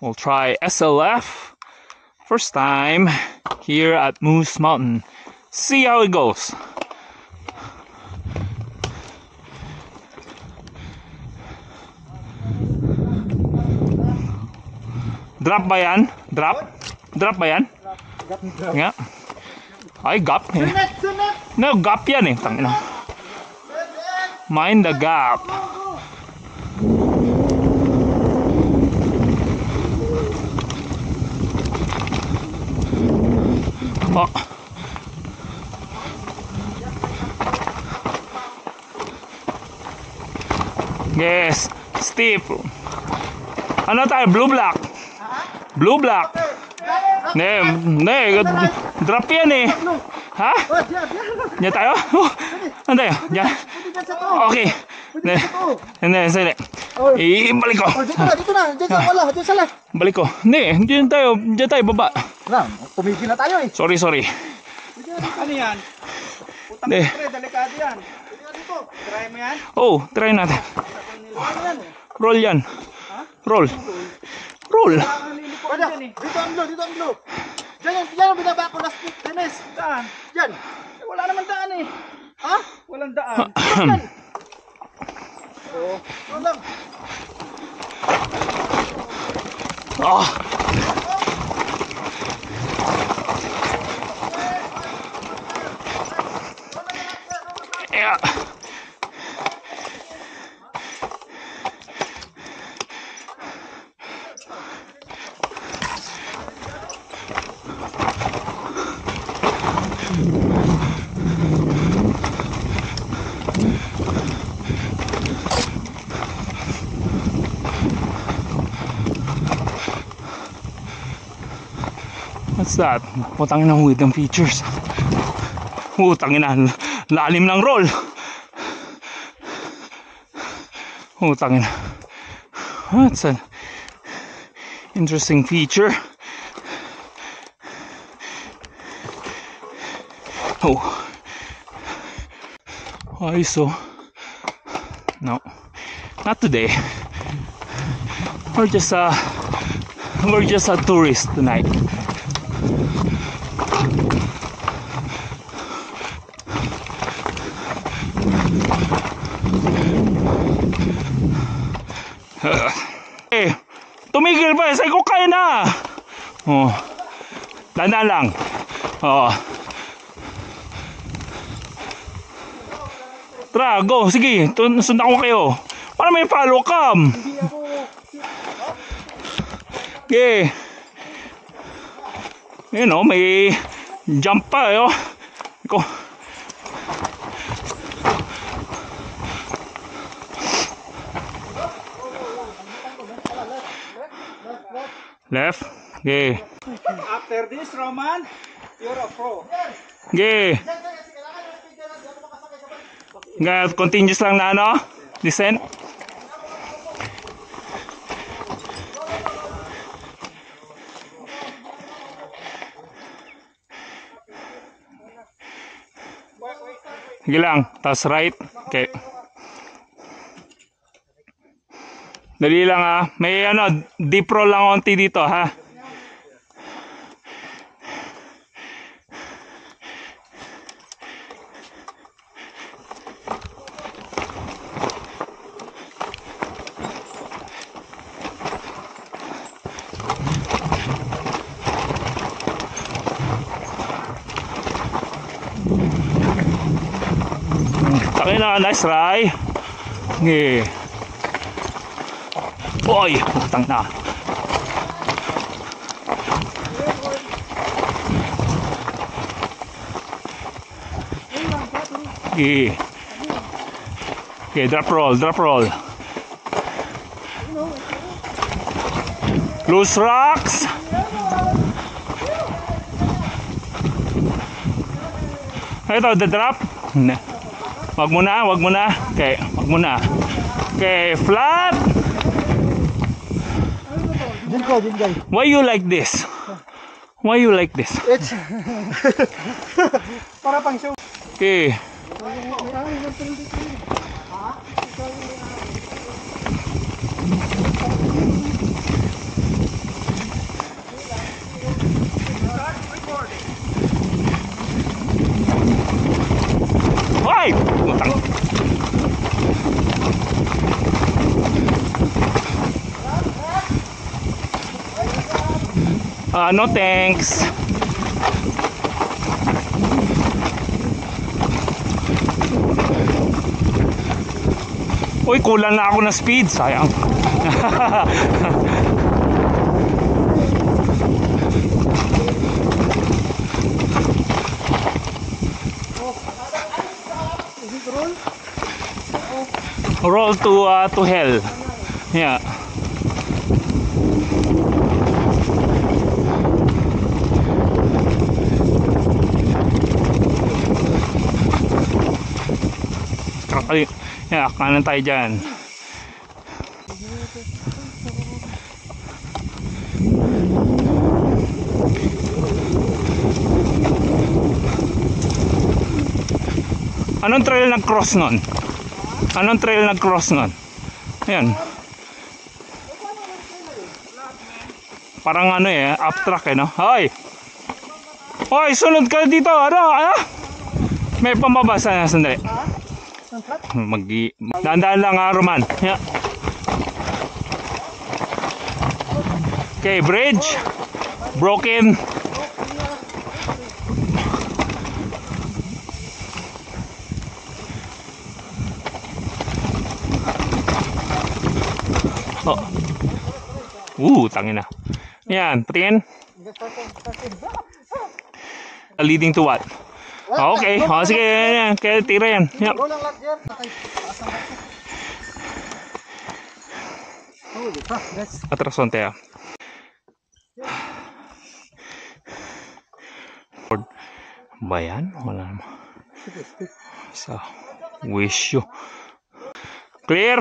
We'll try SLF. First time here at Moose Mountain. See how it goes. Drop ba yan? Drop? Drop ba yan? Nga. Ay, gap. No, gap yan eh. Tangina. Mind the gap. Oh. Yes, steep. Ano tayo? Blue black. Blue black. Ne, drop yan eh. Ha? Diyan tayo? Ano tayo? Diyan. Okay. Hindi. Ibalik ko. Dito na. Diyan sa wala. Diyan sa left. Balik ko. Hindi, diyan tayo baba. Pumigil na tayo eh. Sorry. Ano yan? Putang Eh. pre, delikado yan. Try mo yan? Oh, try natin. Roll yan. Roll. Dito ang blue. Diyan ang binaba ko last week, Dennis. Daan. Diyan. Wala naman daan eh. Ha? Walang daan. Walang. Oh. Yeah. What's that? Putangin ng hidden features. Putangin na. Lalim ng roll. Putangin. That's an interesting feature. Oh. ISO. No. Not today. We're just a tourist tonight. Tumigil pa, say ko kaya na. Oh. Dandan lang. Oh. Tara, go, sige, sundan ko kayo. Para may follow cam. Okay. You know, may jump pa, yo. Go. Left. Okay. After this, Roman, you're a pro. Okay. Continuous lang na ano? Descent. Sige lang. Tapos right. Okay. Dali lang ha. May ano, deep roll lang onti dito ha. Taki na, nice try. Okay. Oy, putang na. Okay. Okay, drop roll. Loose rocks. Ito, the drop. Wag mo na. Okay, wag mo na. Okay, flat. Why you like this? It's para pang show. Okay. No thanks. Uy, kulang na ako ng speed. Sayang. Roll to hell. Yeah. Kakali. Yeah, kanan tayo dyan. Anong trail nag-cross nun? Anong trail nag-cross nun? Ayan. Parang ano eh, up track eh, no? Hoy! Hoy, sunod ka dito! Ano? May pamabasa na, sandali. Dahan-dahan lang ha, Roman. Yeah. Okay, bridge. Broken. Oh. Tangin na. Yan, patingin. Leading to what? Okay, sige, yan. Kaya tira yan. Yep. Atrason tayo. Bayan? Wala naman. So, wish you. Clear?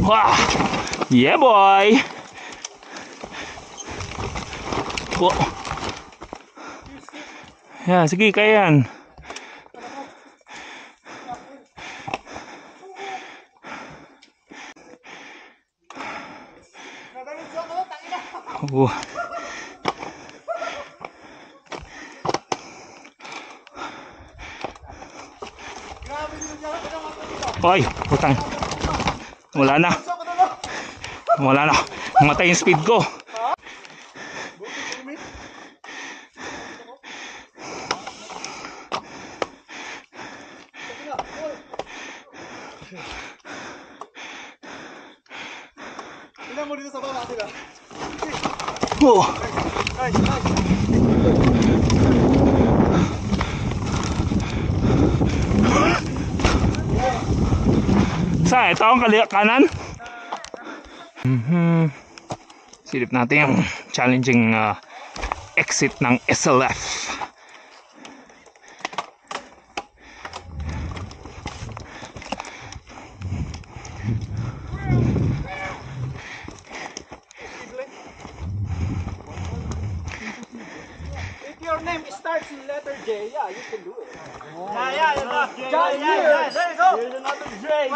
Wah. Yeah, boy. Yeah, sige, kaya yan. Hoy, putang. Wala na. Matay yung speed ko. Tingnan mo dito sa baba, sila. Saan? Ito ang kanan? Silip natin yung challenging exit ng SLF. If your name starts in letter J, yeah, you can do it. Yeah, John here. there you go. Here's another J.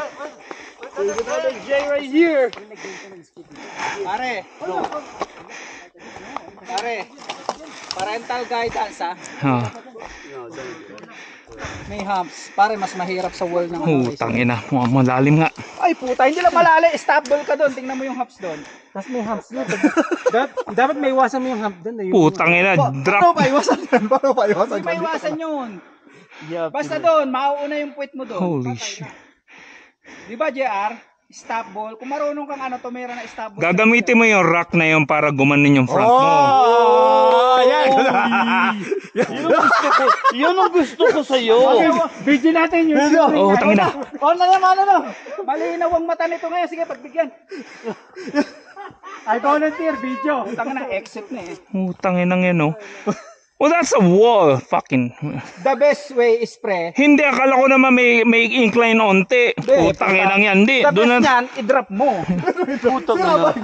There's another J right here. Pare, parental guidance ha. May humps. Pare, mas mahirap sa wall ng Tangina, malalim nga. Ay puta, hindi lang malali. Stable ka doon. Tingnan mo yung humps doon. Tapos may humps doon. Dapat may iwasan mo yung hump doon. Tangina, drop. Paano pa iwasan yun? Hindi maiwasan yun. Basta doon, mauuna yung puwet mo doon. Holy shit. Di ba, JR? Stop ball. Kung marunong kang tumira na stop ball. Gagamitin mo yung rack na yun para gumanin yung front mo. Yan! Yun ang gusto ko sa'yo. Video natin yun. Tangina. Na naman, malinaw ang mata nito ngayon. Sige, pagbigyan. I volunteer, video. Tangina, exit na eh. Tangina yan, oh. Well, that's a wall. Fucking. The best way is pre. Hindi, akala ko naman may incline onte. Tangin lang yan. Hindi. The Doon best na. yan, i-drop mo. Puta ka na.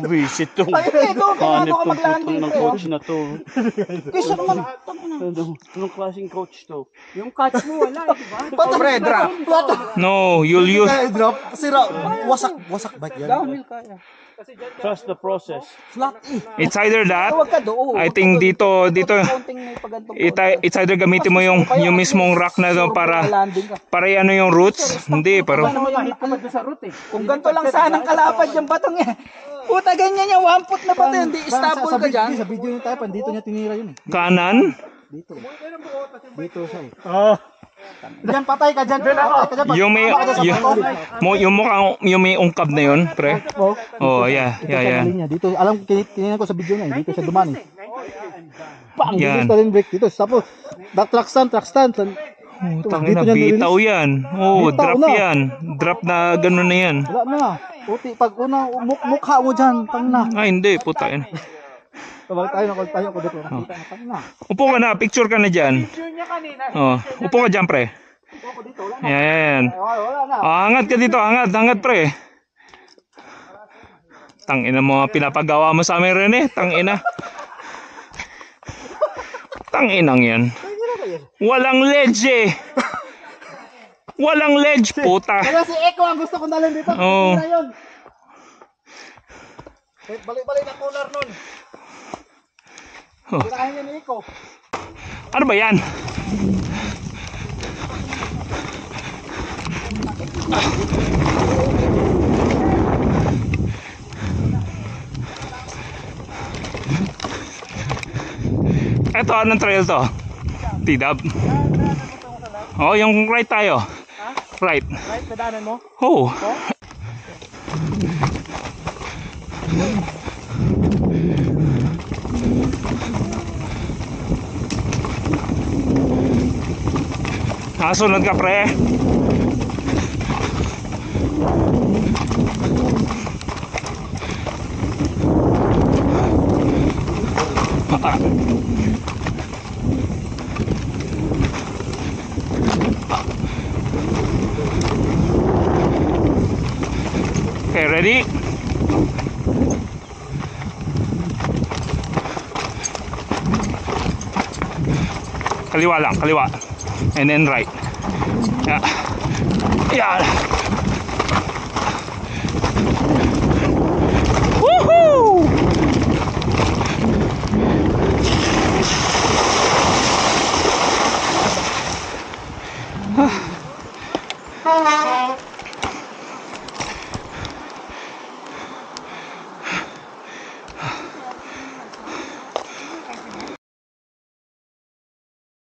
Visit to. Ito, kailangan Hanip ko tong mag-landing putong ng pre. coach na to. Kaysa naman, Anong klaseng coach to? Yung catch mo wala, di ba? Pre, drop. No, you'll use... Kaya drop. Sira. Wasak bike yan. Downhill kaya. Trust the process. Flat eh. It's either that, Huwag ka doon. I think dito, Konting may pagantong it's either gamitin mo yung mismong rack na to para ano yung roots. Hindi, pero... mahit ka ba sa route eh? Kung ganito lang sanang kalapad yung batong eh. Puta, ganyan yung 1 foot na bato, hindi stable ka dyan. Sa video niya tayo, dito niya tinira yun eh. Kanan? Dito. Dito siya eh. Diyan patay ka dyan. Patay ka dyan. Yung may ungkab na yun, pre. Oh, yeah. Dito, alam, kinignan ko sa video niya eh. Dito siya duman eh. Bang! Yan. Dito rin break dito. Tapos, track stand. Oh, tangina, bitaw yan. Oh, Bitaw drop na. yan. Drop na gano'n na yan. Wala na. Puti, pag unang mukha mo dyan, pang na. Ay, hindi, puta yan. Tabag tayo ko dito. Nakita na, pang na. Upo ka na, picture ka na dyan. Oh, upo ka dyan, pre. Yan. Wala na. Oh, angat ka dito, angat, pre. Tangina mo, pinapagawa mo sa amin, Rene. Tangina. Tanginang yan. Walang ledge eh. Walang ledge, puta. Kaya si Eko ang gusto ko dalhin dito. Oo. Hindi na yun. Balik-balik na cooler nun. Oh. Kirahin niya ni Eko. Ano ba yan? Eto, anong trail to? T-dub. Oh, yung right tayo. Right. Right, tadanan mo. Oh. Nakasunod ka, pre. Okay, ready? Kaliwa lang, kaliwa. And then right. Yeah. Yeah.